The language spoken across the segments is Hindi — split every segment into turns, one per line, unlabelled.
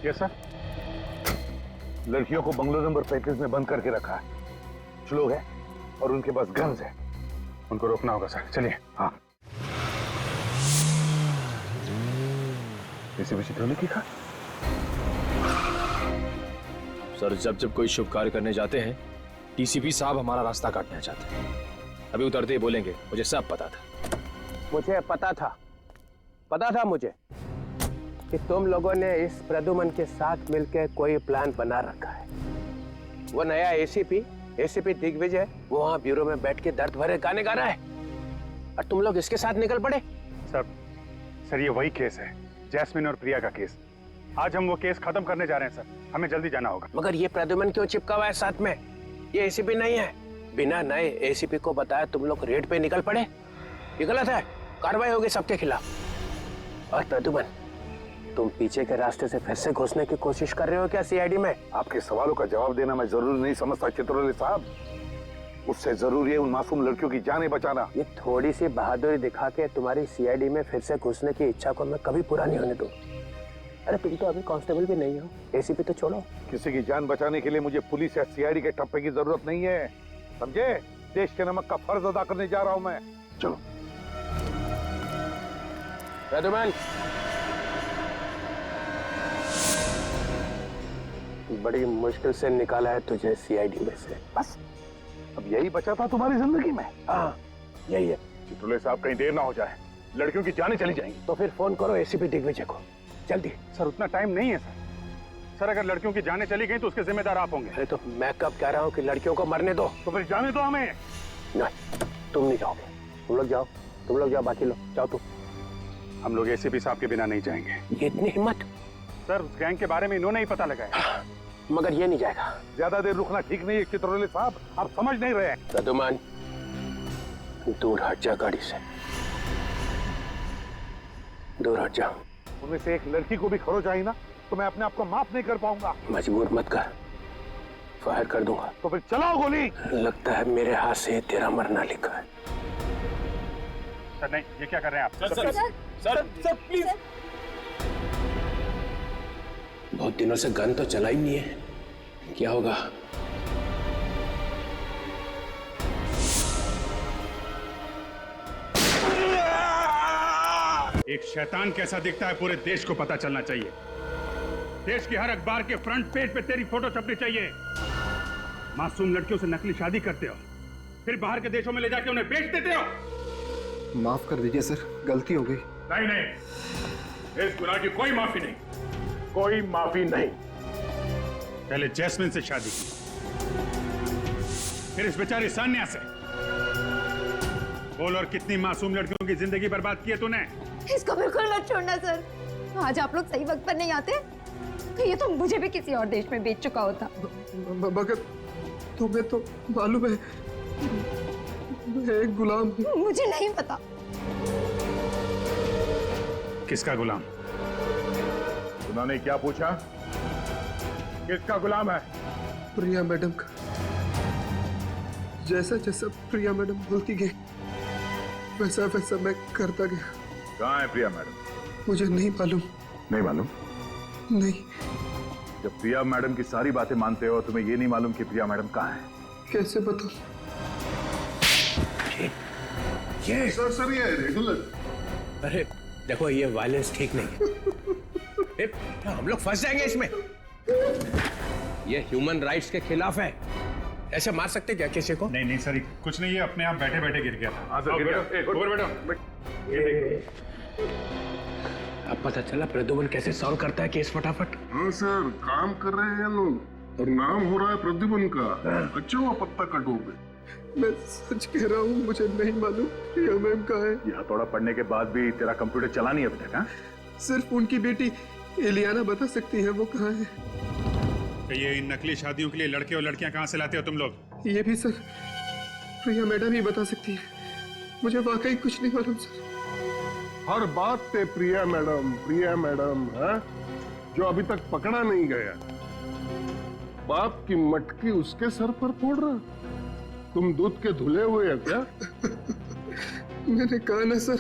Yes sir.
लड़कियों को बंगलो नंबर 35 में बंद करके रखा है। कुछ लोग हैं और उनके पास गन्स है।
उनको रोकना होगा सर, चलिए।
हाँ।
एसीपी चित्रोले की कहा?
सर, जब जब कोई शुभ कार्य करने जाते हैं टीसीपी साहब हमारा रास्ता काटना चाहते हैं। अभी उतरते ही बोलेंगे मुझे सब पता था।
मुझे पता था मुझे कि तुम लोगों ने इस प्रद्युमन के साथ मिलकर कोई प्लान बना रखा है। वो नया एसीपी दिग्विजय वो वहां ब्यूरो में बैठ के दर्द भरे गाने गा रहा है और तुम लोग इसके साथ निकल पड़े।
सर ये वही केस है, जैस्मिन और प्रिया का केस। आज हम वो केस खत्म करने जा रहे हैं सर, हमें जल्दी जाना होगा।
मगर ये प्रद्युमन क्यों चिपका हुआ है साथ में? ये एसीपी नहीं है। बिना नए एसीपी को बताया तुम लोग रेड पे निकल पड़े। ये गलत है, कार्रवाई होगी सबके खिलाफ। और प्रद्युमन, तुम पीछे के रास्ते से फिर से घुसने की कोशिश कर रहे हो क्या सीआईडी में?
आपके सवालों का जवाब देना मैं जरूरी नहीं समझता चित्रोले साहब। उससे जरूरी है उन मासूम लड़कियों की जानें बचाना।
ये थोड़ी सी बहादुरी दिखा के तुम्हारी सीआईडी में फिर से घुसने की इच्छा को मैं कभी पूरा नहीं होने दूंगा। अरे तुम तो अभी कांस्टेबल भी नहीं हो, एसीपी तो छोड़ो।
किसी की जान बचाने के लिए मुझे पुलिस या सीआईडी के ठप्पे की जरूरत नहीं है, समझे? देश के नमक का फर्ज अदा करने जा रहा हूं मैं। चलो।
प्रद्युमन, बड़ी मुश्किल से निकाला है तुझे सीआईडी में से।
बस अब यही बचा था तुम्हारी जिंदगी में?
हाँ, यही है।
चित्रोले साहब कहीं देर ना हो जाए, लड़कियों की जानें चली जाएंगी।
तो फिर फोन करो एसीपी दिग्विजय को, जल्दी।
सर उतना टाइम नहीं है सर, अगर लड़कियों की जानें चली गई तो उसके जिम्मेदार आप होंगे।
अरे तो मैं कब कह रहा हूँ कि लड़कियों को मरने दो?
तो फिर जाने दो हमें।
नहीं, तुम नहीं जाओगे। तुम लोग जाओ, बाकी लोग जाओ। तुम।
हम लोग एसीपी साहब के बिना नहीं जाएंगे।
ये इतनी हिम्मत?
सर उस गैंग के बारे में इन्होंने ही पता लगाया।
मगर ये नहीं जाएगा।
ज्यादा देर रुकना ठीक नहीं है चित्रोले साहब, आप समझ नहीं रहे।
प्रद्युमन, दूर हट जा गाड़ी से, दूर हट जा।
उनमें से एक लड़की को भी खरोच आई ना तो मैं अपने आप को माफ नहीं कर पाऊंगा।
मजबूर मत कर, फायर कर दूंगा।
तो फिर चलाओ गोली।
लगता है मेरे हाथ से तेरा मरना लिखा है।
सर नहीं, ये क्या कर रहे हैं आप?
Sir please.
बहुत दिनों से गन तो चला ही नहीं है, क्या होगा?
एक शैतान कैसा दिखता है पूरे देश को पता चलना चाहिए। देश के हर अखबार के फ्रंट पेज पे तेरी फोटो छपनी चाहिए। मासूम लड़कियों से नकली शादी करते हो, फिर बाहर के देशों में ले जाके उन्हें बेच देते हो।
माफ कर दीजिए सर, गलती हो गई।
नहीं, इस गुनाह की कोई माफी नहीं।
कोई माफी नहीं।
पहले जैस्मिन से शादी की, फिर इस बेचारी सान्या से। बोल, और कितनी मासूम लड़कियों की जिंदगी बर्बाद की है तूने?
इसको बिल्कुल मत छोड़ना सर। आज आप लोग सही वक्त पर नहीं आते तो ये तो मुझे भी किसी और देश में बेच चुका होता।
मगर तुम्हें तो मालूम है मैं एक गुलाम हूँ।
मुझे नहीं पता।
किसका गुलाम?
उन्होंने क्या पूछा? किसका गुलाम है?
प्रिया मैडम का। जैसा जैसा प्रिया मैडम बोलती गई वैसा वैसा मैं करता गया।
कहाँ है प्रिया मैडम?
मुझे नहीं मालूम।
नहीं मालूम?
नहीं।
जब प्रिया मैडम की सारी बातें मानते हो तुम्हें ये नहीं मालूम कि प्रिया मैडम कहाँ है?
कैसे बताऊं?
ये
सर ये रेगुलर।
अरे देखो, ये वायलेंस ठीक नहीं है। हम लोग फंस जाएंगे इसमें। ये ह्यूमन राइट्स के खिलाफ है। ऐसे मार सकते क्या किसी को?
नहीं नहीं सर, कुछ नहीं, ये अपने आप बैठे बैठे गिर गया था।
अब पता चला प्रद्युमन कैसे सॉल्व करता है केस फटाफट।
हाँ सर, काम कर रहे हैं लोग और नाम हो रहा है प्रद्युमन का। अच्छा हुआ पत्ता कट हो गए।
मैं सच कह रहा हूँ, मुझे नहीं मालूम प्रिया मैम कहाँ है।
यह थोड़ा पढ़ने के बाद भी तेरा कंप्यूटर चला नहीं अभी तक? हाँ,
सिर्फ उनकी बेटी एलियाना बता सकती है वो कहाँ है।
तो ये इन नकली शादियों के लिए लड़के और लड़कियां कहाँ से लाते हो तुम लोग?
ये भी सर प्रिया मैडम ही बता सकती है। मुझे वाकई कुछ नहीं मालूम सर।
हर बात पे प्रिया मैडम है, जो अभी तक पकड़ा नहीं गया। बाप की मटकी उसके सर पर फोड़ रहा। तुम दूध के धुले हुए हैं क्या?
मैंने कहा ना सर,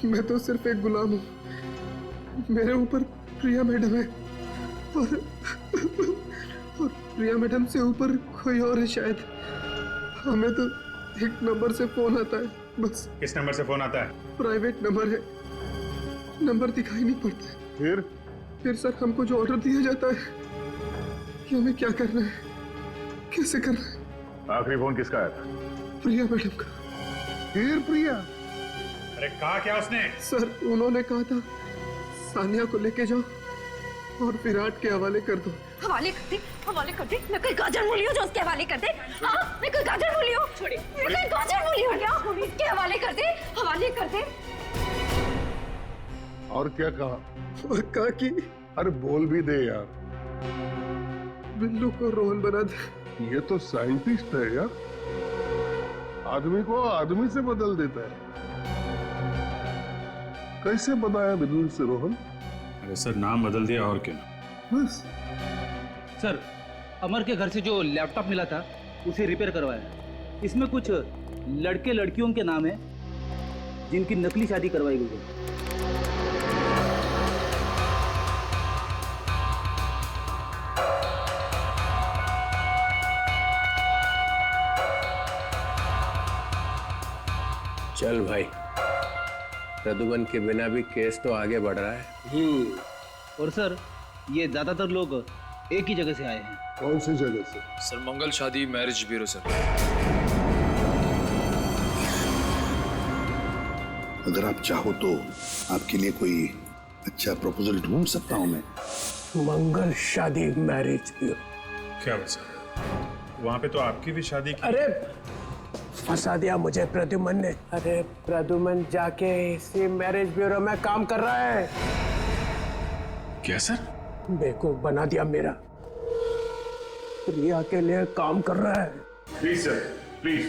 मैं तो सिर्फ एक गुलाम हूँ। मेरे ऊपर प्रिया मैडम है। और प्रिया मैडम से ऊपर कोई और है शायद। हमें तो एक नंबर से फोन आता है बस।
किस नंबर से फोन आता है?
प्राइवेट नंबर है, नंबर दिखाई नहीं पड़ता है। फिर सर हमको जो ऑर्डर दिया जाता है कि हमें क्या करना है, कैसे करना है।
आखिरी फोन किसका आया था?
प्रिया मैडम का।
फिर प्रिया?
अरे कहा क्या उसने?
सर उन्होंने कहा था सानिया को लेके जाओ और विराट के हवाले कर दो।
हवाले कर दे, हवाले कर दे। मैं कोई गाजर मूली हूँ जो उसके हवाले कर दे? हाँ, मैं कोई गाजर मूली हूँ? छोड़िए, मैं कोई गाजर मूली हूँ क्या? उसके हवाले कर दे, हवाले कर दे।
और क्या कहा?
और कहा कि
अरे बोल भी दे यार।
बिल्लू को रोहन बना दे।
ये तो साइंटिस्ट है यार, आदमी को आदमी से बदल देता है। कैसे बनाया बिल्लू से रोहन?
अरे सर नाम बदल दिया और क्या।
बस।
सर, अमर के घर से जो लैपटॉप मिला था उसे रिपेयर करवाया। इसमें कुछ लड़के लड़कियों के नाम है जिनकी नकली शादी करवाई गई है।
चल भाई, प्रदुमन के बिना भी केस तो आगे बढ़ रहा है।
और सर, ये ज्यादातर लोग एक ही जगह से आए हैं।
कौन सी जगह से?
सर मंगल शादी मैरिज ब्यूरो सर।
अगर आप चाहो तो आपके लिए कोई अच्छा प्रपोजल ढूंढ सकता हूं मैं।
मंगल शादी मैरिज ब्यूरो?
क्या सर, वहाँ पे तो आपकी भी शादी की।
अरे फंसा दिया मुझे प्रद्युमन ने। अरे प्रद्युमन जाके इसी मैरिज ब्यूरो में काम कर रहा है।
क्या सर?
बेवकूफ बना दिया मेरा। प्रिया के लिए काम कर रहा है।
Please sir, please.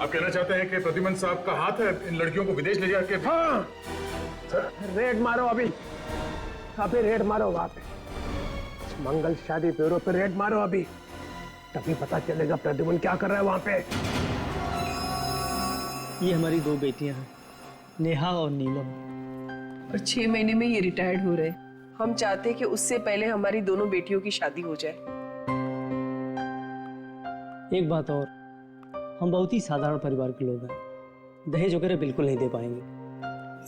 आप कहना चाहते हैं कि प्रद्युमन साहब का हाथ है इन लड़कियों को विदेश ले जाके?
हाँ सर, रेड मारो अभी रेड मारो वहां पे, मंगल शादी ब्यूरो पे रेड मारो अभी, तभी पता चलेगा प्रद्युमन क्या कर रहा है वहां पे।
ये हमारी दो बेटियां हैं, नेहा और नीलम।
और 6 महीने में ये रिटायर्ड हो रहे। हम चाहते हैं कि उससे पहले हमारी दोनों बेटियों की शादी हो जाए।
एक बात और, हम बहुत ही साधारण परिवार के लोग हैं, दहेज वगैरह बिल्कुल नहीं दे पाएंगे।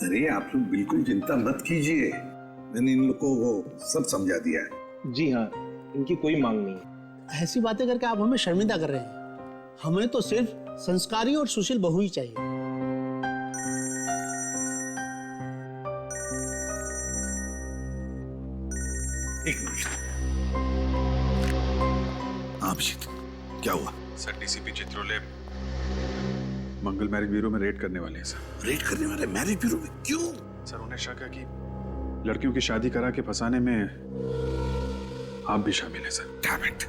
अरे आप लोग बिल्कुल चिंता मत कीजिए, मैंने इन लोग को वो सब समझा दिया है।
जी हाँ, इनकी कोई मांग नहीं है।
ऐसी बातें करके आप हमें शर्मिंदा कर रहे हैं। हमें तो सिर्फ संस्कारी और सुशील बहू ही चाहिए।
एक मिनट। अभिजीत, क्या हुआ?
सर डीसीपी चित्रोले मंगल मैरिज ब्यूरो में रेड करने वाले हैं सर।
रेड करने वाले मैरिज ब्यूरो में? क्यों?
सर उन्हें शक है कि लड़कियों की शादी करा के फंसाने में आप भी शामिल हैं सर।
डैम इट,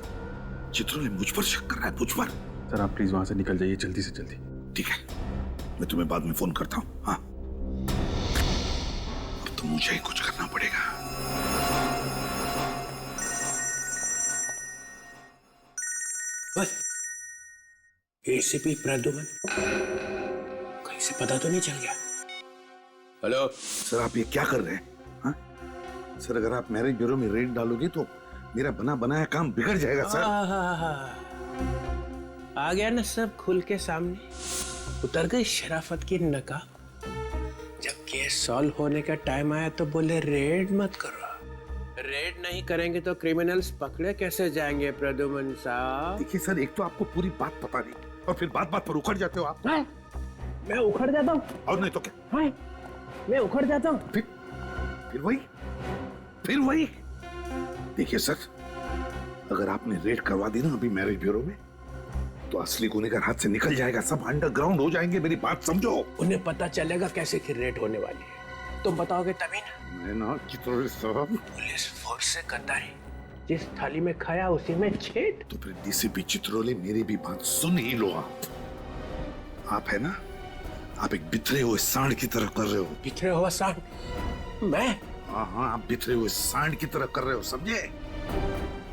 चित्रोले मुझ पर शक कर रहा है, मुझ पर।
सर आप प्लीज वहां से निकल जाइए जल्दी से जल्दी।
ठीक है, मैं तुम्हें बाद में फोन करता हूँ। हाँ, अब तो मुझे ही कुछ करना पड़ेगा।
एसीपी प्रद्युमन, कहीं से पता तो नहीं चल गया? हेलो
सर, आप ये क्या कर रहे हैं? हाँ? सर अगर आप मैरिज ब्यूरो में रेड डालोगे तो मेरा बना बनाया काम बिगड़ जाएगा सर।
आ गया ना सब खुल के सामने, उतर गई शराफत की नकाब। जब केस सॉल्व होने का टाइम आया तो बोले रेड मत करो। रेड नहीं करेंगे तो क्रिमिनल्स पकड़े कैसे जाएंगे प्रद्युमन साहब?
देखिए सर, एक तो आपको पूरी बात पता नहीं और फिर बात बात पर उखड़ जाते हो आप।
मैं उखड़ जाता हूँ?
और नहीं तो क्या?
मैं उखड़ जाता हूँ?
फिर वही। देखिए सर, अगर आपने रेड करवा दी ना अभी मैरिज ब्यूरो में, तो असली गुनहगार हाथ से निकल जाएगा, सब अंडरग्राउंड हो जाएंगे। मेरी बात समझो।
उन्हें पता चलेगा कैसे कि रेड होने वाली है, तुम बताओगे तभी ना।
मैं ना चित्रोले साहब,
पुलिस फोर्स से कतारी, जिस थाली में खाया उसी में छेद।
तो फिर डीसीपी चित्रोले मेरी भी बात सुन ही लो। आप है ना, आप एक बिखरे हुए सांड की तरह कर रहे हो।
बिखरे हुआ सांड? मैं?
हाँ, आप बिखरे हुए सांड की तरह कर रहे हो, समझे?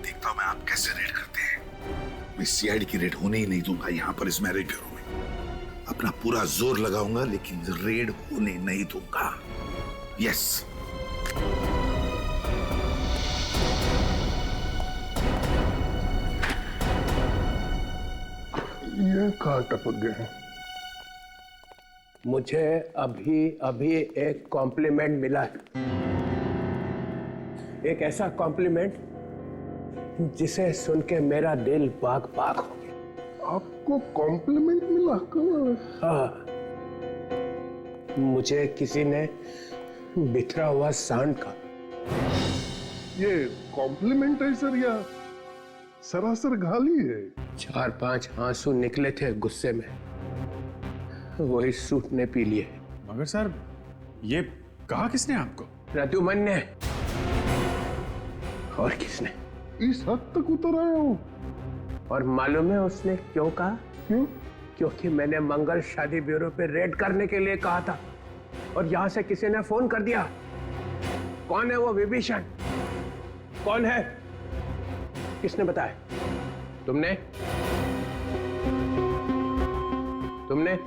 देखता हूं मैं आप कैसे रेड करते हैं। मैं सीआईडी की रेड होने ही नहीं दूंगा यहाँ पर इस मैरिज ब्यूरो में। अपना पूरा जोर लगाऊंगा लेकिन रेड होने नहीं दूंगा। यस।
ये कहाँ टपक गए हैं?
मुझे अभी अभी एक कॉम्प्लीमेंट मिला है, एक ऐसा कॉम्प्लीमेंट जिसे सुन के मेरा दिल बाग बाग हो गया।
आपको कॉम्प्लीमेंट मिला? कब?
हाँ, मुझे किसी ने बिखरा हुआ सांड का।
ये कॉम्प्लीमेंट है सर या सरासर गाली है?
4-5 आंसू निकले थे गुस्से में, वही सूट ने पी लिए।
मगर सर, ये कहा किसने आपको?
प्रद्युमन ने। और किसने?
इस हद तक उतर आया हूं।
और मालूम है उसने क्यों कहा?
क्यों?
क्योंकि मैंने मंगल शादी ब्यूरो पे रेड करने के लिए कहा था और यहां से किसी ने फोन कर दिया। कौन है वो विभीषण? कौन है? किसने बताया? तुमने? तुमने?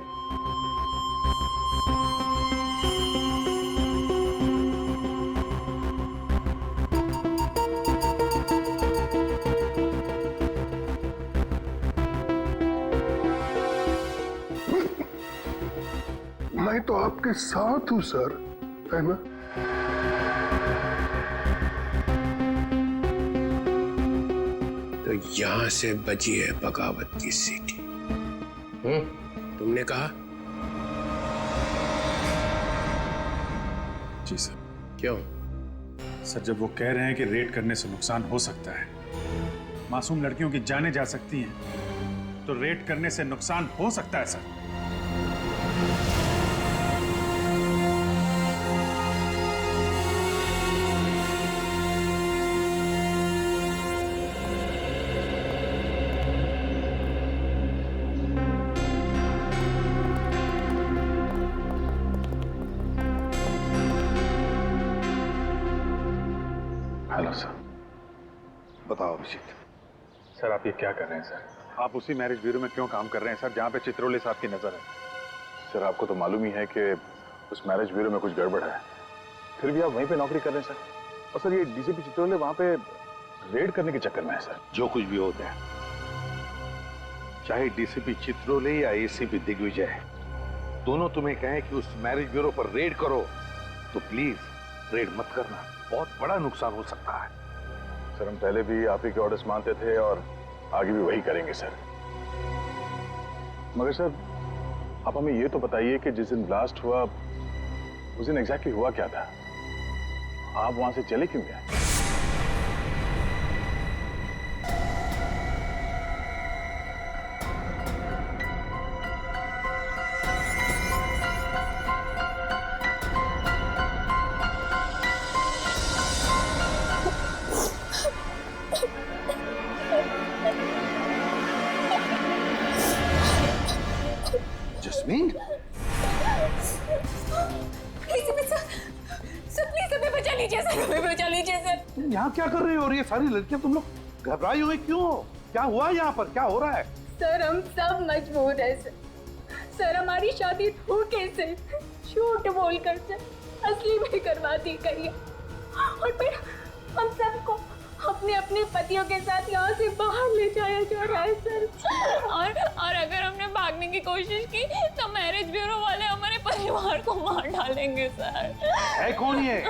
मैं तो आपके साथ हूं सर, है ना?
तो यहां से बजी है बगावत की सीटी। तुमने कहा?
जी सर।
क्यों?
सर, जब वो कह रहे हैं कि रेड करने से नुकसान हो सकता है, मासूम लड़कियों की जानें जा सकती हैं, तो रेड करने से नुकसान हो सकता है सर।
Hello sir. बताओ अभिजीत।
सर, आप ये क्या कर रहे हैं सर? आप उसी मैरिज ब्यूरो में क्यों काम कर रहे हैं सर, जहाँ पे चित्रोले साहब की नजर है?
सर, आपको तो मालूम ही है कि उस मैरिज ब्यूरो में कुछ गड़बड़ है, फिर भी आप वहीं पे नौकरी कर रहे हैं सर। और सर, ये डीसीपी चित्रोले वहां पे रेड करने के चक्कर में है सर।
जो कुछ भी होता है, चाहे डीसीपी चित्रोले या एसीपी दिग्विजय, दोनों तुम्हें कहें कि उस मैरिज ब्यूरो पर रेड करो, तो प्लीज रेड मत करना। बहुत बड़ा नुकसान हो सकता है।
सर, हम पहले भी आप ही के ऑर्डर्स मानते थे और आगे भी वही करेंगे सर। मगर सर, आप हमें ये तो बताइए कि जिस दिन ब्लास्ट हुआ उस दिन एग्जैक्टली हुआ क्या था? आप वहां से चले क्यों गए?
जस्मीन, यहाँ क्या कर रही हो? और ये सारी लड़कियां तुम लोग घबराई हुई क्यों? क्या हुआ यहाँ पर? क्या हो रहा है?
सर, हम सब मजबूर हैं सर। सर, हमारी शादी धोखे से, झूठ बोलकर से असली में करवा दी गई है और फिर हम सबको अपने अपने पतियों के साथ यहाँ से बाहर ले जाया जा रहा है सर। और अगर हमने भागने की कोशिश की तो मैरिज ब्यूरो वाले हमारे परिवार को मार डालेंगे सर।
है कौन ये?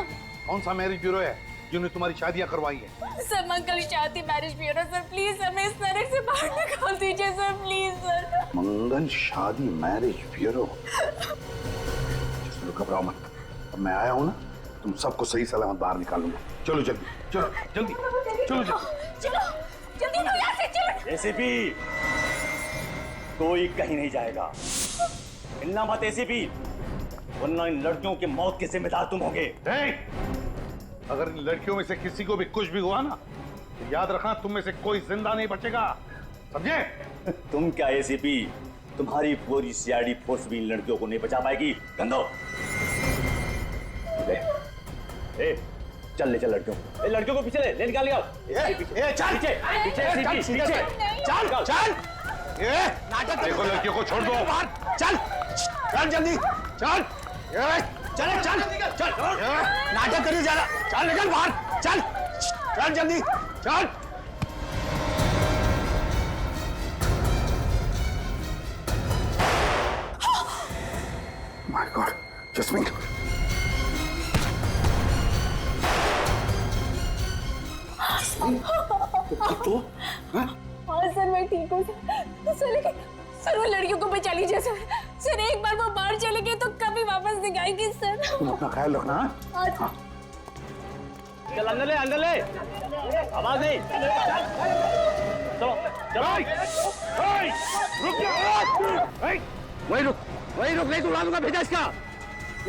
कौन सा मैरिज ब्यूरो है जिन्होंने तुम्हारी शादियां करवाई है?
सर, मंगल शादी मैरिज ब्यूरो सर। प्लीज हमें इस तरह से बाहर निकाल दीजिए सर, प्लीज सर।
मंगल शादी मैरिज ब्यूरो? घबराओ मत, अब मैं आया हूं ना, तुम सबको सही सलामत बाहर निकालूंगा। चलो जल्दी, चलो जल्दी, चलो
जल्दी यहाँ से चलो।
एसीपी, कोई कहीं नहीं जाएगा। मिलना मत एसीपी, वरना इन लड़कियों की मौत के जिम्मेदार तुम होंगे।
अगर इन लड़कियों में से किसी को भी कुछ भी हुआ ना, तो याद रखना तुम में से कोई जिंदा नहीं बचेगा, समझे?
तुम क्या एसीपी, तुम्हारी पूरी सीआईडी फोर्स भी इन लड़कियों को नहीं बचा पाएगी। गंदो, चल ले चल लड़कियों को पीछे ले निकाल लिया। चल
देखो, लड़कियों को छोड़ दो।
चल चल जल्दी चल चल चल चल नाटक करिए ज्यादा। चल निकल बाहर, चल चल जल्दी चल।
My God, jasmine.
तो हाँ सर, मैं ठीक हूँ सर, लेकिन सर वो लड़कियों को बचा लीजिए सर। सर एक बार वो बाहर चले गए तो कभी वापस नहीं आएंगे सर।
तुम अपना ख्याल रखना। हाँ।
चल अंदर ले, अंदर ले, आवाज नहीं। चलो चलो।
रुक जा।
वही रुक, नहीं तो उड़ा दूंगा भेजा इसका।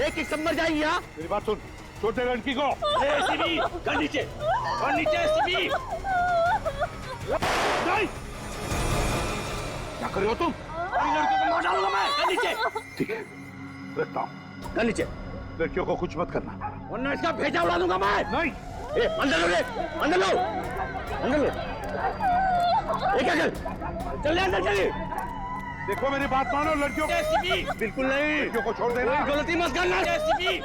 एक सब मर जाएगी। यहाँ
मेरी बात सुन, छोड़ दे लड़की को।
एसीबी कर नीचे, कर नीचे एसीबी।
नहीं, क्या कर रहे हो तुम?
लड़कियों को मार डालूंगा मैं। कर नीचे।
ठीक है, रखता हूँ।
कर नीचे।
लड़कियों को कुछ मत करना,
वरना इसका भेजा उड़ा दूंगा मैं।
नहीं।
अंदर लो, अंदर लो, अंदर लो। क्या कर? चल अंदर चलिए।
देखो मेरी बात मानो, लड़कियों को
एसीबी बिल्कुल नहीं।
लड़कियों को छोड़ देना।
गलती मत करना एसीबी।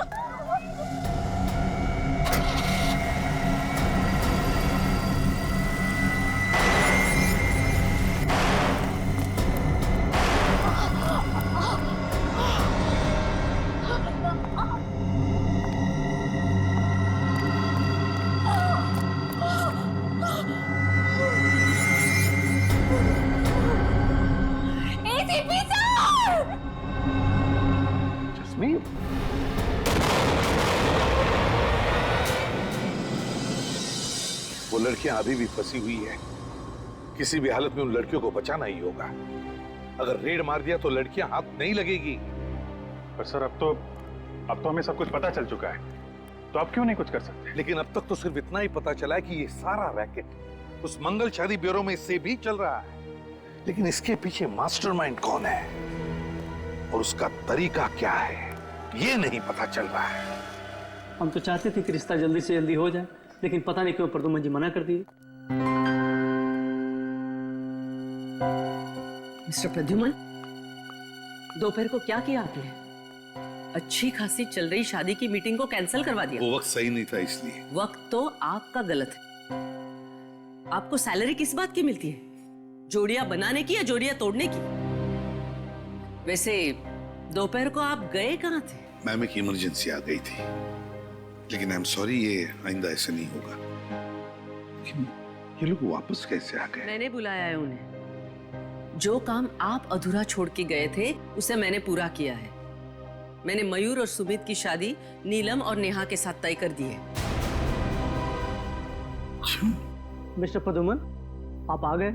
जस्मीन, वो लड़कियां अभी भी फंसी हुई है। किसी भी हालत में उन लड़कियों को बचाना ही होगा। अगर रेड मार दिया तो लड़कियां हाथ नहीं लगेगी।
पर सर अब तो हमें सब कुछ पता चल चुका है, तो अब क्यों नहीं कुछ कर सकते?
लेकिन अब तक तो सिर्फ इतना ही पता चला है कि ये सारा रैकेट उस मंगल शादी ब्यूरो में से भी चल रहा है। लेकिन इसके पीछे मास्टरमाइंड कौन है और उसका तरीका क्या है, ये नहीं पता चल रहा है।
हम तो चाहते थे कि रिश्ता जल्दी से जल्दी हो जाए, लेकिन पता नहीं क्यों प्रदुमन जी मना कर दिए।
मिस्टर प्रद्युमन, दोपहर को क्या किया आपने? अच्छी खासी चल रही शादी की मीटिंग को कैंसिल करवा दिया।
वो वक्त सही नहीं था इसलिए।
वक्त तो आपका गलत है। आपको सैलरी किस बात की मिलती है? जोड़ियां बनाने की या जोड़ियां तोड़ने की? वैसे दोपहर को आप गए कहाँ थे?
मैम एक इमरजेंसी आ गई थी, लेकिन आई एम सॉरी, ये आइंदा ऐसा नहीं होगा। लेकिन ये लोग वापस कैसे आ गए?
मैंने बुलाया है उन्हें। जो काम आप अधूरा छोड़ के गए थे उसे मैंने पूरा किया है। मैंने मयूर और सुमित की शादी नीलम और नेहा के साथ तय कर दी है।
मिस्टर प्रदुमन, आप आ गए,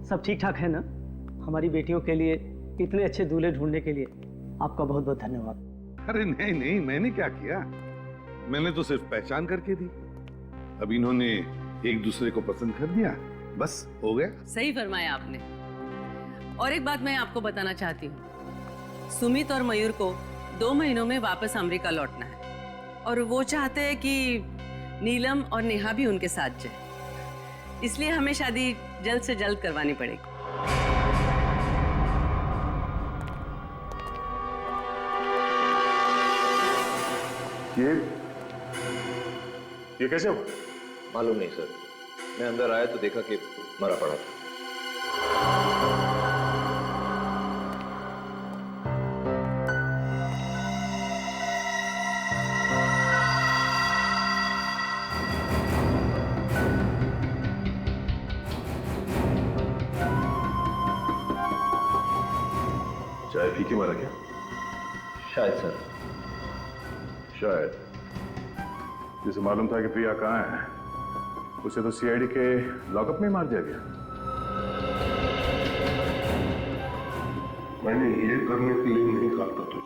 सब ठीक ठाक है ना? हमारी बेटियों के लिए इतने अच्छे दूल्हे ढूंढने के लिए आपका बहुत बहुत धन्यवाद।
अरे नहीं नहीं, मैंने क्या किया, मैंने तो सिर्फ पहचान करके दी। अब इन्होंने एक दूसरे को पसंद कर दिया, बस हो गया।
सही फरमाया आपने। और एक बात मैं आपको बताना चाहती हूँ, सुमित और मयूर को 2 महीनों में वापस अमेरिका लौटना है और वो चाहते हैं कि नीलम और नेहा भी उनके साथ जाए, इसलिए हमें शादी जल्द से जल्द करवानी पड़ेगी।
ये कैसे हो?
मालूम नहीं सर, मैं अंदर आया तो देखा कि मरा पड़ा था।
चाय पी के मारा क्या?
शायद सर।
शायद। जिसे मालूम था कि प्रिया कहाँ है, उसे तो सीआईडी के लॉकअप में मार दिया गया।
मैंने ये करने के लिए नहीं कहा था तुझे।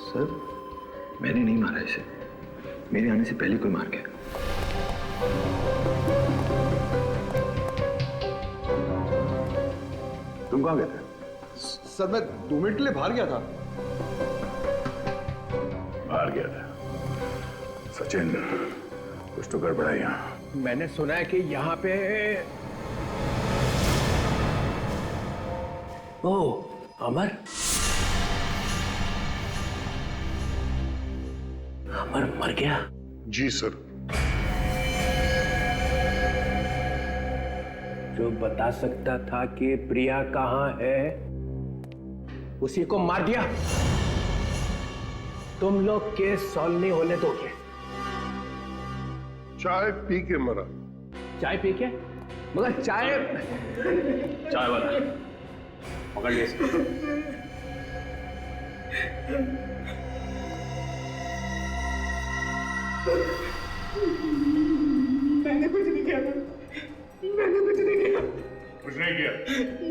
सर मैंने नहीं मारा इसे, मेरे आने से पहले कोई मार गया।
तुम कहाँ गए थे?
सर मैं 2 मिनट के लिए बाहर गया था।
बाहर गया था? सचिन, कुछ तो गड़बड़ है यहाँ।
मैंने सुना है कि यहाँ पे अमर मर गया।
जी सर।
जो बता सकता था कि प्रिया कहाँ है, उसी को मार दिया। तुम लोग केस सॉल्व नहीं होने दोगे।
चाय पी के मरा।
चाय पी के? मगर चाय
वाला पकड़ लिए इसको।
मैंने कुछ नहीं किया। मैंने कुछ नहीं किया।
कुछ नहीं किया?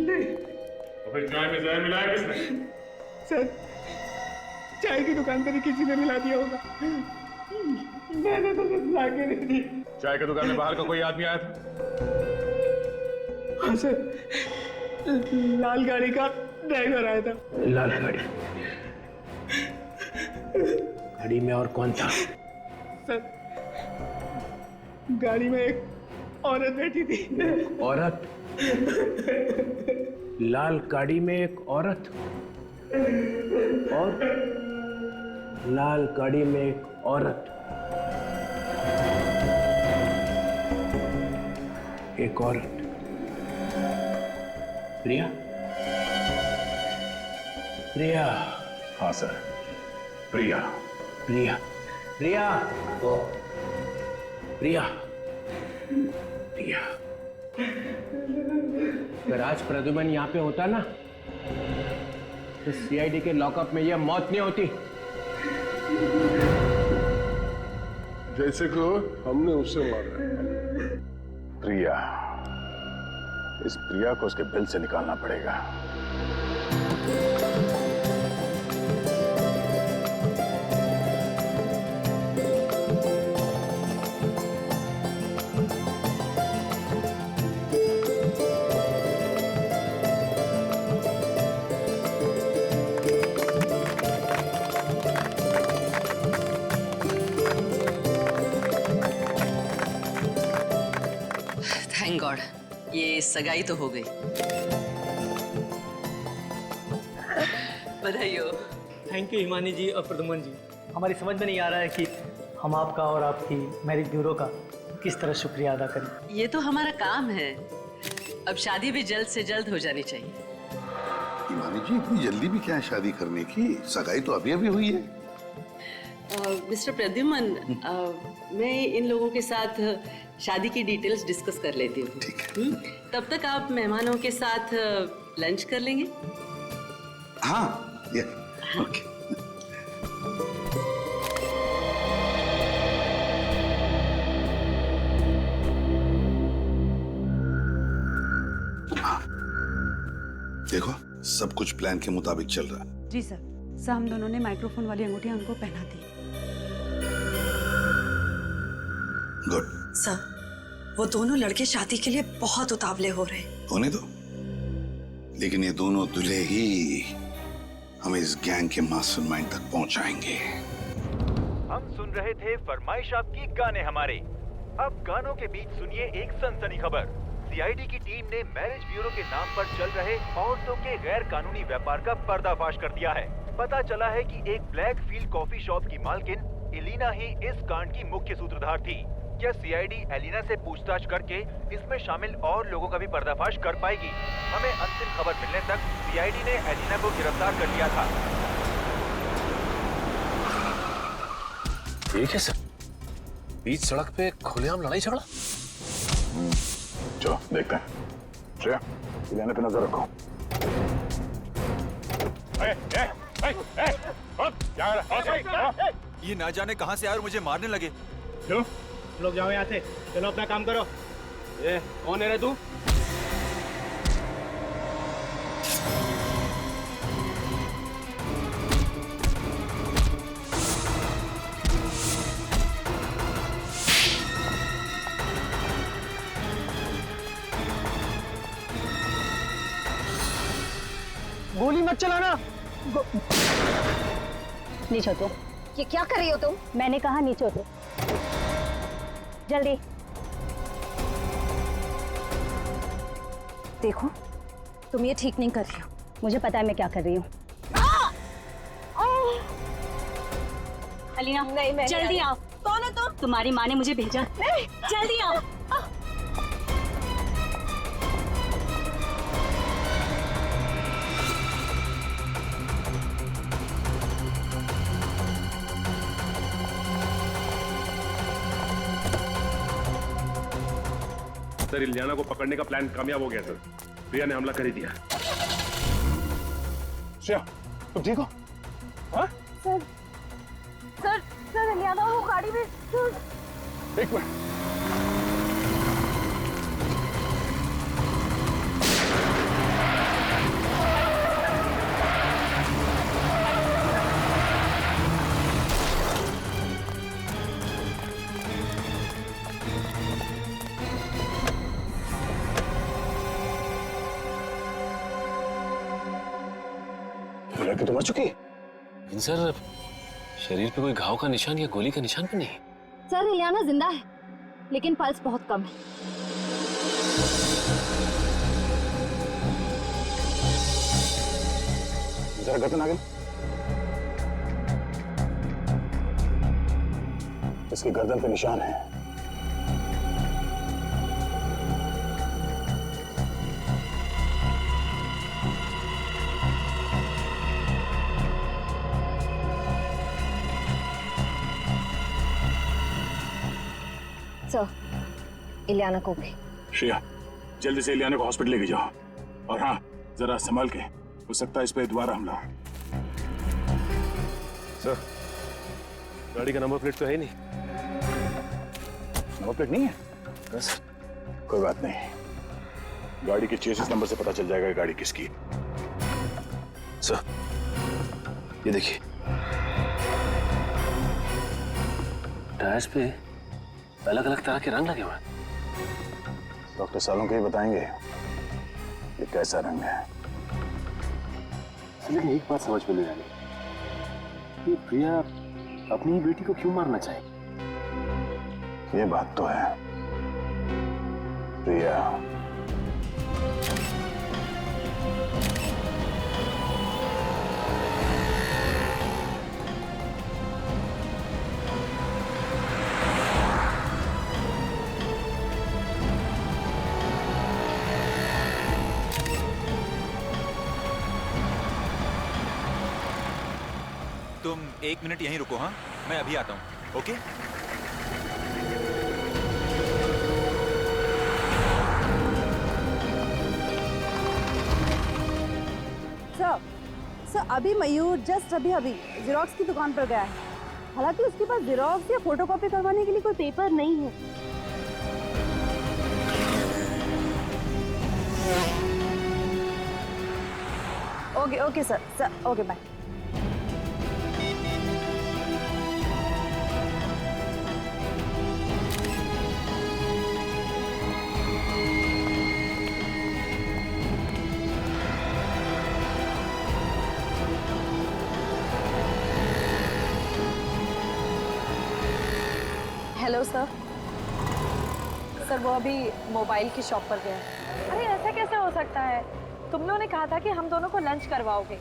नहीं।
तो फिर चाय में जहर मिलाया किसने?
सर, चाय की दुकान पर ही किसी ने मिला दिया होगा। मैंने तो कुछ ला के नहीं दी।
चाय की दुकान में बाहर का कोई आदमी आया था?
हाँ सर, लाल गाड़ी का ड्राइवर आया था।
लाल गाड़ी? गाड़ी में और कौन था?
सर, गाड़ी में एक औरत बैठी थी।
औरत? लाल गाड़ी में एक औरत और लाल गाड़ी में एक औरत, एक औरत। प्रिया? प्रिया?
हाँ सर, प्रिया।
प्रिया? प्रिया? प्रिया? प्रिया? अगर आज प्रद्युमन यहाँ पे होता ना तो सीआईडी के लॉकअप में यह मौत नहीं होती।
जैसे को हमने उससे मारा है।
प्रिया, इस प्रिया को उसके बिल से निकालना पड़ेगा।
थैंक गॉड, ये सगाई तो हो गई। बधाई हो।
थैंक यू हिमानी जी और प्रद्युमन जी। हमारी समझ में नहीं आ रहा है कि हम आपका और आपकी मैरिज ब्यूरो का किस तरह शुक्रिया अदा करें।
ये तो हमारा काम है। अब शादी भी जल्द से जल्द हो जानी चाहिए।
हिमानी जी, इतनी जल्दी भी क्या है शादी करने की? सगाई तो अभी अभी हुई है।
मिस्टर प्रद्युमन, मैं इन लोगों के साथ शादी की डिटेल्स डिस्कस कर लेती हूँ।
ठीक है।
तब तक आप मेहमानों के साथ लंच कर लेंगे?
हाँ, ये ओके। देखो, सब कुछ प्लान के मुताबिक चल रहा है।
जी सर। सर, हम दोनों ने माइक्रोफोन वाली अंगूठियां उनको पहना दी।
गुड।
सर, वो दोनों लड़के शादी के लिए बहुत उतावले हो रहे हैं।
होने दो, लेकिन ये दोनों दूल्हे ही हमें इस गैंग के मास्टरमाइंड तक पहुंचाएंगे।
हम सुन रहे थे फरमाइश आपकी गाने हमारे। अब गानों के बीच सुनिए एक सनसनी खबर। सीआईडी की टीम ने मैरिज ब्यूरो के नाम पर चल रहे औरतों के गैर कानूनी व्यापार का पर्दाफाश कर दिया है। पता चला है कि एक ब्लैक फील्ड कॉफी शॉप की मालकिन एलिना ही इस कांड की मुख्य सूत्रधार थी। क्या सीआईडी एलिना से पूछताछ करके इसमें शामिल और लोगों का भी पर्दाफाश कर पाएगी? हमें अंतिम खबर मिलने तक सीआईडी ने एलिना को गिरफ्तार कर लिया था।
ठीक है सर, बीच सड़क पे खुलेआम लड़ाई झगड़ा। चलो देखते हैं। श्रेया, एलिना पे नजर रखो।
ये ना जाने कहां से आए और मुझे मारने लगे।
क्यों? लोग जाओ यहाँ से। चलो अपना काम करो। ये कौन है रे तू?
गोली मत चलाना।
नीचे उतरो। ये क्या कर रही हो तुम? मैंने कहा नीचे उतरो। जल्दी। देखो, तुम ये ठीक नहीं कर रही हो। मुझे पता है मैं क्या कर रही हूँ। अलीना, जल्दी आओ। कौन है तुम? तुम्हारी माँ ने मुझे भेजा। जल्दी आओ।
सर इलियाना को पकड़ने का प्लान कामयाब हो गया सर। प्रिया ने हमला कर ही दिया।
श्रेया तुम ठीक हो? हाँ?
सर सर सर इलियाना वो गाड़ी में
एक मिनट।
लड़की तो मर चुकी है। सर शरीर पे कोई घाव का निशान या गोली का निशान भी नहीं।
सर इलियाना जिंदा है लेकिन पल्स बहुत कम है।
जरा गर्दन आगे। इसकी गर्दन पे निशान है।
सर इलियाना को भी।
श्रेया जल्दी से इलियाना को हॉस्पिटल लेके जाओ और हाँ जरा संभाल के, हो सकता है इस पे दोबारा हमला हो।
सर गाड़ी का नंबर प्लेट तो है नहीं।
नंबर प्लेट नहीं है?
सर
कोई बात नहीं, गाड़ी के चेसिस नंबर से पता चल जाएगा गाड़ी किसकी।
सर ये देखिए टायर्स पे अलग अलग तरह के रंग लगे हुए हैं।
डॉक्टर सालों के ही बताएंगे ये कैसा रंग है।
लेकिन एक बात समझ में नहीं आ रही, ये प्रिया अपनी ही बेटी को क्यों मारना चाहे?
ये बात तो है। प्रिया
तुम 1 मिनट यहीं रुको। हाँ मैं अभी आता हूँ। ओके
सर अभी मयूर जस्ट अभी जेरोक्स की दुकान पर गया है। हालांकि उसके पास जेरोक्स या फोटोकॉपी करवाने के लिए कोई पेपर नहीं है। Okay sir okay bye.
Hello sir वो अभी मोबाइल की शॉप पर गया है।
अरे ऐसा कैसे हो सकता है? तुम लोगों ने कहा था कि हम दोनों को लंच करवाओगे।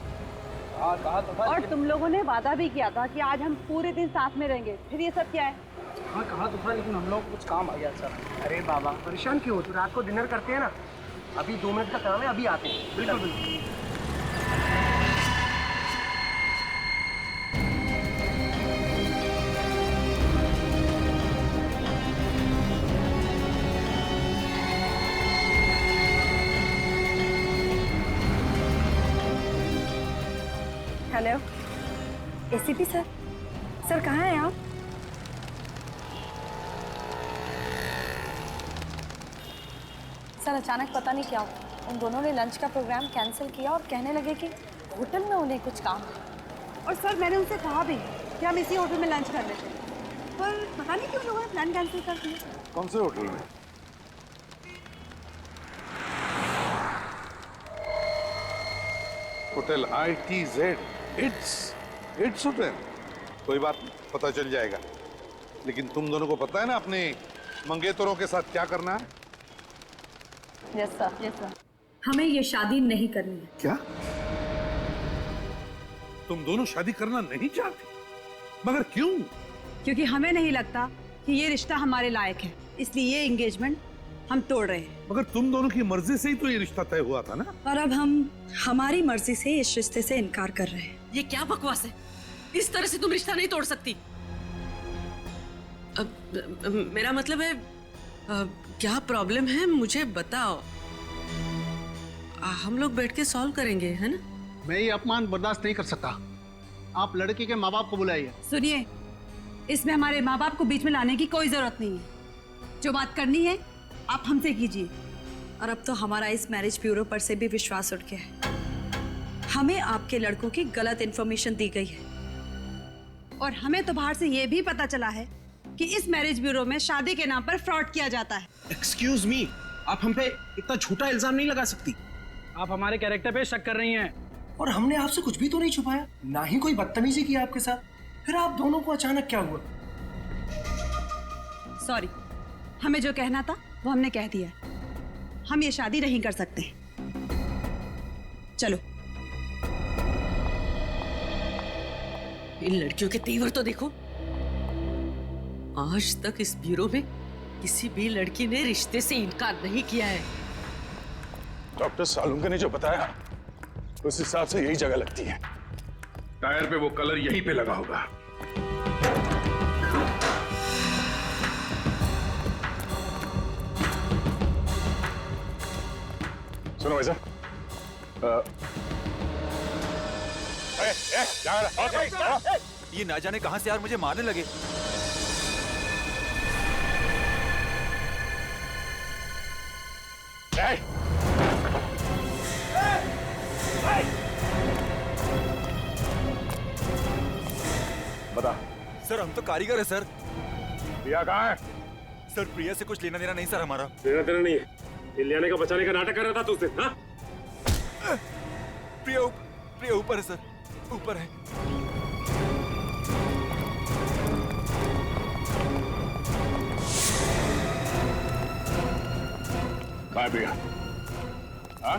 कहा तो
और तुम लोगों ने वादा भी किया था कि आज हम पूरे दिन साथ में रहेंगे। फिर ये सब क्या है?
हाँ कहा तो था लेकिन हम लोग कुछ काम आ गया सर। अरे बाबा परेशान क्यों हो? तो रात को डिनर करते हैं ना। अभी 2 मिनट का काम है, अभी आते हैं। बिल्कुल बिल्कुल।
हेलो एसीपी सर कहाँ हैं आप?
सर अचानक पता नहीं क्या हुआ, उन दोनों ने लंच का प्रोग्राम कैंसिल किया और कहने लगे कि होटल में उन्हें कुछ काम है।
और सर मैंने उनसे कहा भी कि हम इसी होटल में लंच कर लेते, पर पता नहीं क्यों लोगों ने प्लान कैंसिल कर दिया।
कौन से होटल में?
Hotel ITZ। It's hotel. कोई बात नहीं, पता चल जाएगा। लेकिन तुम दोनों को पता है ना अपने मंगेतरों के साथ क्या करना है?
Yes sir.
हमें ये शादी नहीं करनी है।
क्या तुम दोनों शादी करना नहीं चाहती? मगर क्यों?
क्योंकि हमें नहीं लगता कि ये रिश्ता हमारे लायक है, इसलिए ये एंगेजमेंट हम तोड़ रहे हैं।
मगर तुम दोनों की मर्जी से ही तो ये रिश्ता तय हुआ था ना।
और अब हम हमारी मर्जी से इस रिश्ते से इनकार कर रहे हैं।
ये क्या बकवास है? इस तरह से तुम रिश्ता नहीं तोड़ सकती। अब मेरा मतलब है क्या प्रॉब्लम है मुझे बताओ, हम लोग बैठ के सॉल्व करेंगे, है ना?
मैं ये अपमान बर्दाश्त नहीं कर सकता। आप लड़की के माँ बाप को बुलाइए।
सुनिए, इसमें हमारे माँ बाप को बीच में लाने की कोई जरूरत नहीं है। जो बात करनी है आप हमसे कीजिए। और अब तो हमारा इस मैरिज ब्यूरो पर से भी विश्वास उठ गया है। हमें आपके लड़कों की गलत इन्फॉर्मेशन दी गई है और हमें तो बाहर से ये भी पता चला है कि इस मैरिज ब्यूरो में शादी के नाम पर फ्रॉड किया जाता है।
एक्सक्यूज मी, आप हम पे इतना झूठा इल्जाम नहीं लगा सकती।
आप हमारे कैरेक्टर पे शक कर रही हैं।
और हमने आपसे कुछ भी तो नहीं छुपाया, ना ही कोई बदतमीजी की आपके साथ। फिर आप दोनों को अचानक क्या हुआ?
सॉरी, हमें जो कहना था वो हमने कह दिया। हम ये शादी नहीं कर सकते। चलो।
इन लड़कियों के तेवर तो देखो। आज तक इस ब्यूरो में किसी भी लड़की ने रिश्ते से इनकार नहीं किया है।
डॉक्टर सालुंका ने जो बताया उस हिसाब से यही जगह लगती है।
टायर पे वो कलर यहीं पे लगा होगा।
सुनो भाई साहब,
ये ना जाने कहां से यार मुझे मारने लगे।
बता।
सर हम तो कारीगर है सर।
प्रिया कहाँ है?
सर प्रिया से कुछ लेना देना नहीं सर हमारा।
लेना देना नहीं है। इलियाना का बचाने का नाटक कर रहा था तुझसे, हाँ?
प्रिया ऊपर है सर, ऊपर है।
बाय प्रिया। हाँ?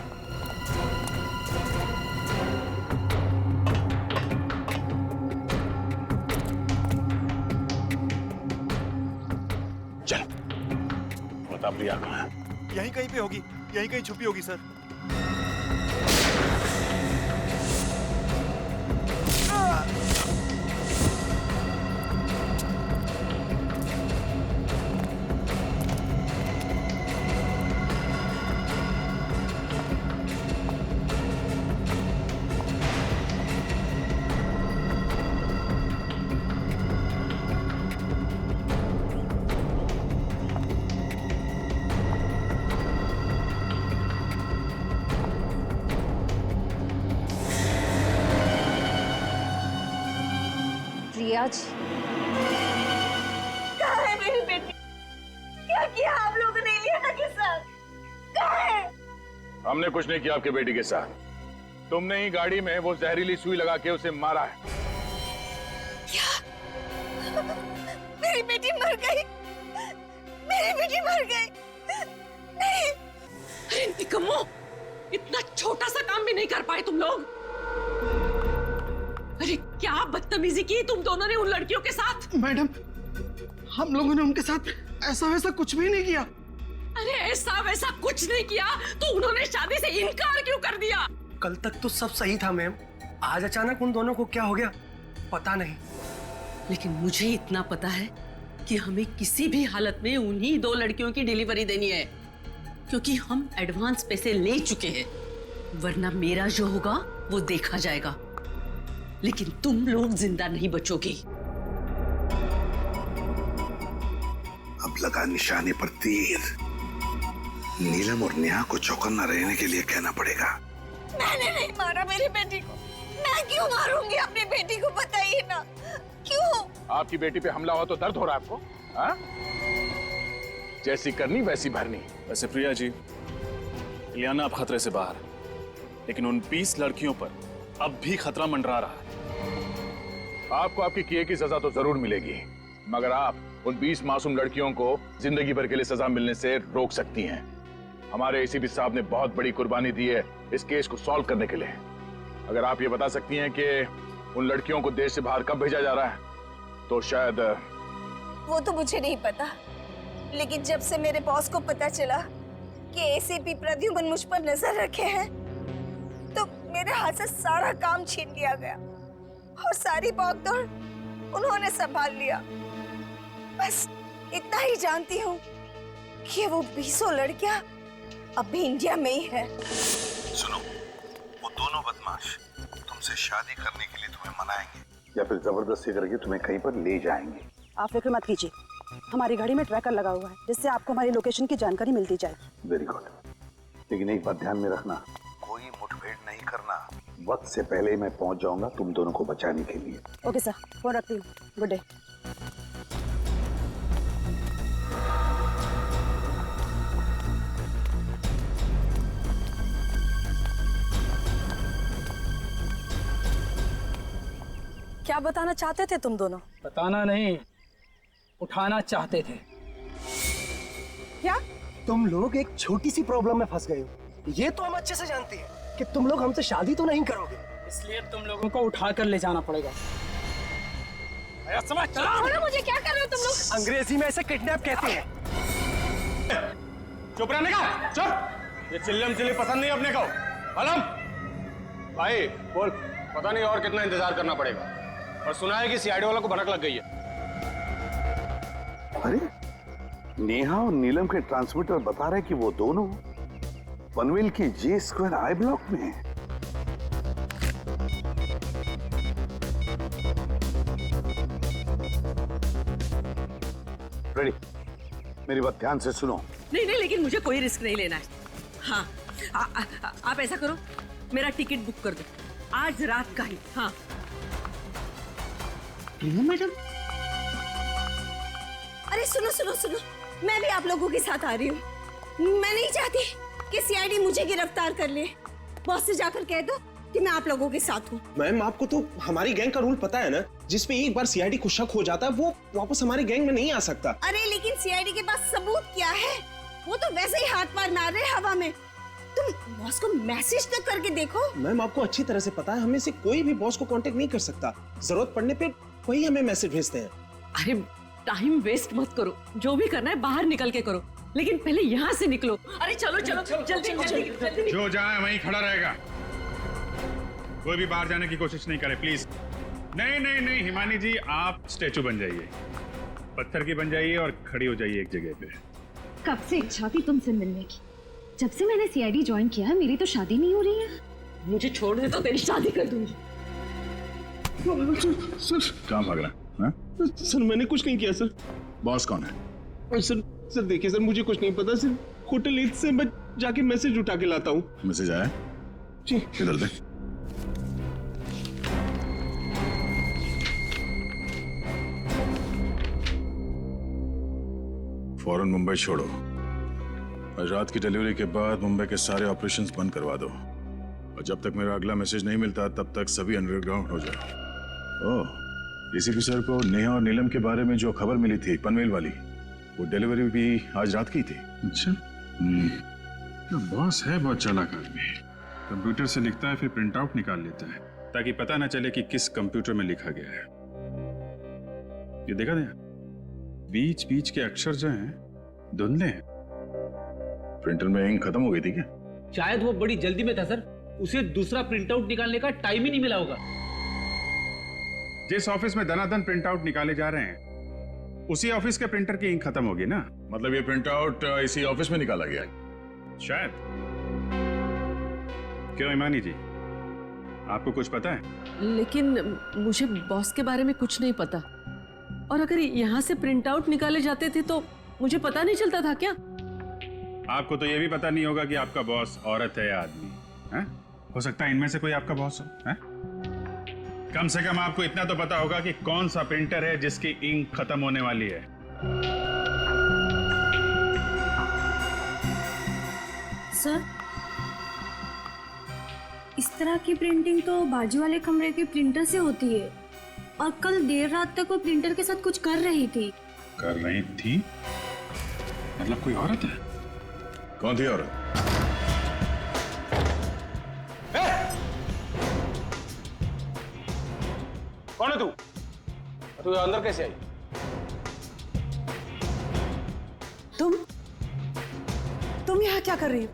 चल बता प्रिया कहाँ है?
यहीं कहीं पे होगी, यहीं कहीं छुपी होगी सर।
आज कहाँ है मेरी बेटी? क्या किया आप लोगों ने इलियाना के साथ? कहाँ है?
हमने कुछ नहीं किया आपके बेटी के साथ। तुमने ही गाड़ी में वो जहरीली सुई लगा के उसे मारा है।
क्या? मेरी बेटी मर गई? मेरी बेटी मर गई? नहीं।
अरे निकम्मो, इतना छोटा सा काम भी नहीं कर पाए तुम लोग। अरे क्या बदतमीजी की तुम दोनों ने उन लड़कियों के साथ?
मैडम, हम लोगों ने उनके साथ ऐसा वैसा कुछ भी नहीं किया।
अरे ऐसा वैसा कुछ नहीं किया तो उन्होंने शादी से इनकार क्यों कर दिया?
कल तक तो सब सही था मैम, आज अचानक उन दोनों को क्या हो गया पता नहीं।
लेकिन मुझे इतना पता है कि हमें किसी भी हालत में उन्हीं दो लड़कियों की डिलीवरी देनी है, क्योंकि हम एडवांस पैसे ले चुके हैं। वरना मेरा जो होगा वो देखा जाएगा, लेकिन तुम लोग जिंदा नहीं बचोगे।
अब लगा निशाने पर तीर। नीलम और नेहा को चौकन्ना रहने के लिए कहना पड़ेगा।
मैंने नहीं मारा मेरी बेटी को। मैं क्यों मारूंगी अपनी बेटी को, बताइए ना क्यों?
आपकी बेटी पे हमला हुआ तो दर्द हो रहा है आपको? हाँ? जैसी करनी वैसी भरनी।
वैसे प्रिया जी, इलियाना अब खतरे से बाहर, लेकिन उन 20 लड़कियों पर अब भी खतरा मंडरा रहा है।
आपको आपकी किए की सजा तो जरूर मिलेगी, मगर आप उन 20 मासूम लड़कियों को जिंदगी भर के लिए सजा मिलने से रोक सकती हैं। हमारे एसीपी साहब ने बहुत बड़ी कुर्बानी दी है इस केस को सॉल्व करने के लिए। अगर आप ये बता सकती हैं कि उन लड़कियों को देश से बाहर कब भेजा जा रहा है, तो शायद।
वो तो मुझे नहीं पता, लेकिन जब से मेरे बॉस को पता चला कि एसीपी प्रद्युमन मुझ पर नजर रखे हैं, तो मेरे हाथ से सारा काम छीन लिया गया और सारी भागदौड़ उन्होंने संभाल लिया। बस इतना ही जानती हूँ
कि वो 20 लड़कियां अब भी इंडिया में ही है।
सुनो, वो दोनों बदमाश तुमसे शादी करने के लिए तुम्हें मनाएंगे या फिर जबरदस्ती करके तुम्हें कहीं पर ले जाएंगे।
आप फिक्र मत कीजिए, हमारी गाड़ी में ट्रैकर लगा हुआ है जिससे आपको हमारी लोकेशन की जानकारी मिलती जाएगी।
वेरी गुड, लेकिन एक बात ध्यान में रखना, कोई मुठभेड़ नहीं करना। वक्त से पहले मैं पहुंच जाऊंगा तुम दोनों को बचाने के लिए।
ओके सर, फोन रखती हूँ। Good day.
क्या बताना चाहते थे तुम दोनों?
बताना नहीं, उठाना चाहते थे।
क्या?
तुम लोग एक छोटी सी प्रॉब्लम में फंस गए हो। ये तो हम अच्छे से जानते हैं कि तुम लोग हमसे शादी तो नहीं करोगे,
इसलिए तुम लोगों को उठा कर ले जाना पड़ेगा।
समझ चलो मुझे, क्या कर रहे हो तुम लोग?
अंग्रेजी में इसे किडनैप कहते हैं।
चुप रहने का, चुप। ये चिल्लम चिल्ली पसंद नहीं अपने को। आलम भाई बोल, पता नहीं और कितना इंतजार करना पड़ेगा। और सुना है कि सीआईडी वालों को भनक लग गई है।
अरे नेहा और नीलम के ट्रांसमीटर बता रहे कि वो दोनों पनवेल की J² I ब्लॉक में हैं। रेडी, मेरी बात ध्यान से सुनो।
नहीं नहीं, लेकिन मुझे कोई रिस्क नहीं लेना है। हाँ, आप ऐसा करो, मेरा टिकट बुक कर दो आज रात का ही। हाँ
मैडम। अरे सुनो सुनो सुनो, मैं भी आप लोगों के साथ आ रही हूँ। मैं नहीं चाहती कि सीआईडी मुझे गिरफ्तार कर ले। बॉस से जाकर कह दो कि मैं आप लोगों के साथ हूँ।
मैम, आपको तो हमारी गैंग का रूल पता है ना, जिसमें एक बार सीआईडी को शक हो जाता है वो वापस हमारी गैंग में नहीं आ सकता।
अरे लेकिन सीआईडी के पास सबूत क्या है? वो तो वैसे ही हाथ पार मार रहे हवा में। तुम बॉस को मैसेज तो करके देखो।
मैम, आपको अच्छी तरह से पता है हमें से कोई भी बॉस को कांटेक्ट नहीं कर सकता। जरूरत पड़ने पे वही हमें मैसेज भेजते हैं।
अरे टाइम वेस्ट मत करो, जो भी करना है बाहर निकल के करो, लेकिन पहले यहाँ से निकलो। अरे चलो चलो जल्दी जल्दी।
जो जाए वहीं खड़ा रहेगा, कोई भी बाहर जाने की कोशिश नहीं करे प्लीज। नहीं नहीं नहीं हिमानी जी, आप स्टैचू बन जाइए, पत्थर की बन जाइए और खड़ी हो जाइए एक जगह पे।
कब से इच्छा थी तुमसे मिलने की। जब से मैंने सीआईडी ज्वाइन किया है मेरी तो शादी नहीं हो रही है।
मुझे छोड़ दे तो तेरी शादी कर दूंगी।
सर कहाँ भाग रहा है?
सर मैंने कुछ नहीं किया सर।
बॉस कौन है?
सर देखिए सर, मुझे कुछ नहीं पता। सिर्फ होटल ईद से मैं जाके मैसेज उठा के लाता हूँ।
मैसेज आया?
जी।
इधर दे। फौरन मुंबई छोड़ो। आज रात की डिलीवरी के बाद मुंबई के सारे ऑपरेशंस बंद करवा दो, और जब तक मेरा अगला मैसेज नहीं मिलता तब तक सभी अंडरग्राउंड हो जाए। ओह, एसीपी सर को नेहा और नीलम के बारे में जो खबर मिली थी पनवेल वाली, वो डिलीवरी भी आज रात की थी।
अच्छा, बॉस है बहुत चालाक आदमी। कंप्यूटर से लिखता है फिर प्रिंट आउट निकाल लेता है ताकि पता ना चले कि किस कंप्यूटर में लिखा गया है। ये देखा था, बीच बीच के अक्षर जो हैं धुंधले हैं।
प्रिंटर में इंक खत्म हो गई थी क्या?
शायद वो बड़ी जल्दी में था सर, उसे दूसरा प्रिंट आउट निकालने का टाइम ही नहीं मिला होगा।
जिस ऑफिस में दनादन प्रिंट आउट निकाले जा रहे हैं उसी ऑफिस के प्रिंटर की इंक खत्म होगी ना।
मतलब ये प्रिंट आउट इसी ऑफिस में निकाला गया है
शायद। क्यों हिमानी जी, आपको कुछ पता है?
लेकिन मुझे बॉस के बारे में कुछ नहीं पता, और अगर यहाँ से प्रिंट आउट निकाले जाते थे तो मुझे पता नहीं चलता था क्या?
आपको तो ये भी पता नहीं होगा कि आपका बॉस औरत है या आदमी है? हो सकता है इनमें से कोई आपका बॉस हो है? कम से कम आपको इतना तो पता होगा कि कौन सा प्रिंटर है जिसकी इंक खत्म होने वाली है।
सर, इस तरह की प्रिंटिंग तो बाजू वाले कमरे के प्रिंटर से होती है, और कल देर रात तक वो प्रिंटर के साथ कुछ कर रही थी।
कर रही थी? मतलब कोई औरत है?
कौन थी औरत?
कौन है तू? तू अंदर कैसे आई?
तुम यहाँ क्या कर रही हो?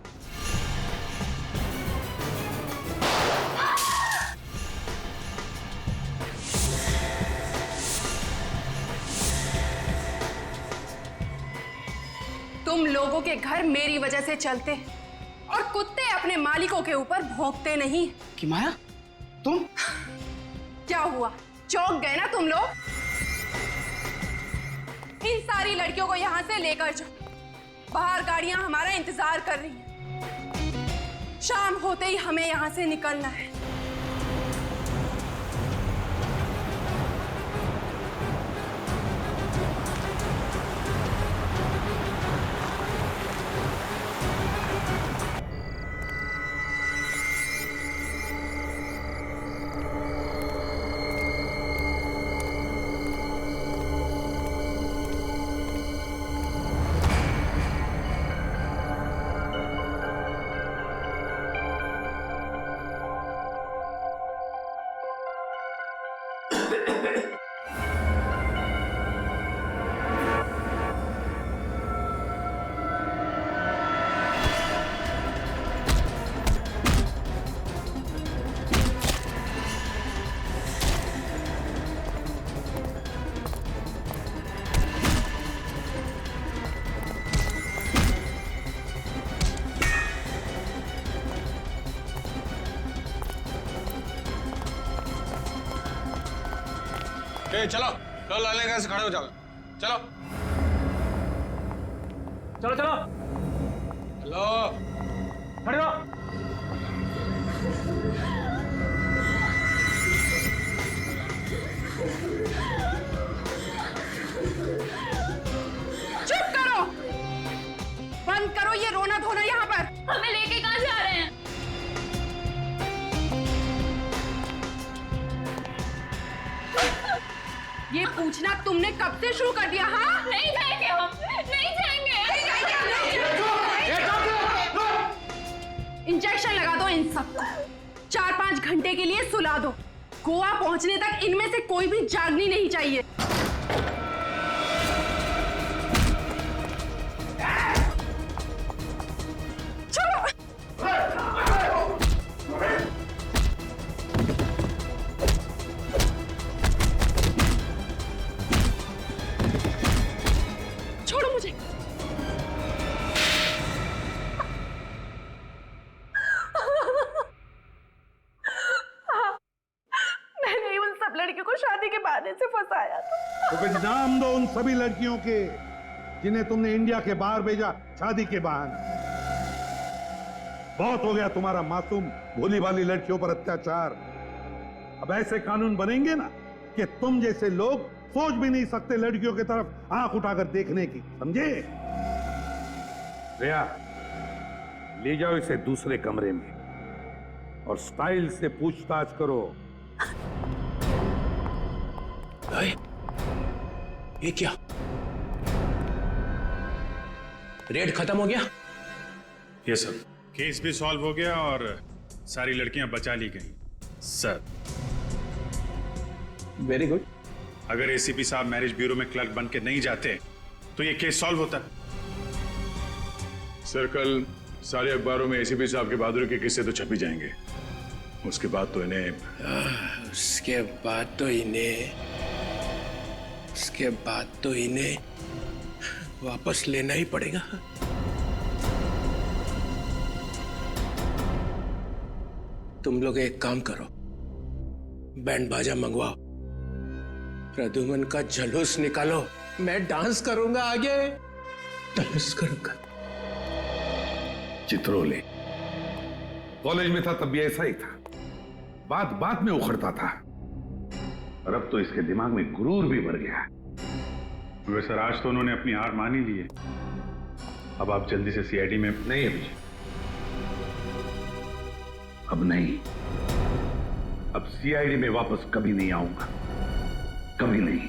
तुम लोगों के घर मेरी वजह से चलते हैं और कुत्ते अपने मालिकों के ऊपर भौंकते नहीं।
कि माया तुम
क्या हुआ, चौंक गए ना तुम लोग? इन सारी लड़कियों को यहाँ से लेकर जाओ, बाहर गाड़ियां हमारा इंतजार कर रही हैं। शाम होते ही हमें यहाँ से निकलना है।
चलो चलो, लाले का से खड़े हो जाओ। चलो
चलो चलो
चलो
खड़े रहो।
चुप करो, बंद करो ये रोना धोना यहाँ पर।
हमें लेके कहाँ जा रहे हैं?
ये पूछना तुमने कब से शुरू कर दिया? हाँ,
नहीं जाएंगे हम, नहीं जाएंगे।
इंजेक्शन लगा दो इन सबको, 4-5 घंटे के लिए सुला दो। गोवा पहुंचने तक इनमें से कोई भी जागनी नहीं चाहिए। छोड़ो मुझे। मैंने उन सब लड़कियों को शादी के बहाने से फंसाया था।
तो कुछ नाम दो उन सभी लड़कियों के जिन्हें तुमने इंडिया के बाहर भेजा शादी के बहाने। बहुत हो गया तुम्हारा मासूम भोली भाली लड़कियों पर अत्याचार। अब ऐसे कानून बनेंगे ना कि तुम जैसे लोग सोच भी नहीं सकते लड़कियों की तरफ आंख उठाकर देखने की, समझे? रिया, ले जाओ इसे दूसरे कमरे में और स्टाइल से पूछताछ करो।
ये क्या, रेड खत्म हो गया?
ये सर, केस भी सॉल्व हो गया और सारी लड़कियां बचा ली गई सर।
Very good.
अगर एसीपी साहब मैरिज ब्यूरो में क्लर्क बन के नहीं जाते तो ये केस सॉल्व होता।
सर कल सारे अखबारों में एसीपी साहब के बहादुरी के किस्से तो छप ही जाएंगे। उसके बाद तो इन्हें
वापस लेना ही पड़ेगा। तुम लोग एक काम करो, बैंड बाजा मंगवाओ, प्रद्युमन का जुलूस निकालो, मैं डांस करूंगा, आगे डांस करूंगा।
चित्रोले कॉलेज में था तब भी ऐसा ही था, बात बात में उखड़ता था, और अब तो इसके दिमाग में गुरूर भी भर गया।
सर आज तो उन्होंने अपनी हार मान ही ली है। अब आप जल्दी से सीआईडी में।
नहीं अभिजीत, अब नहीं, अब सीआईडी में वापस कभी नहीं आऊंगा, कभी नहीं।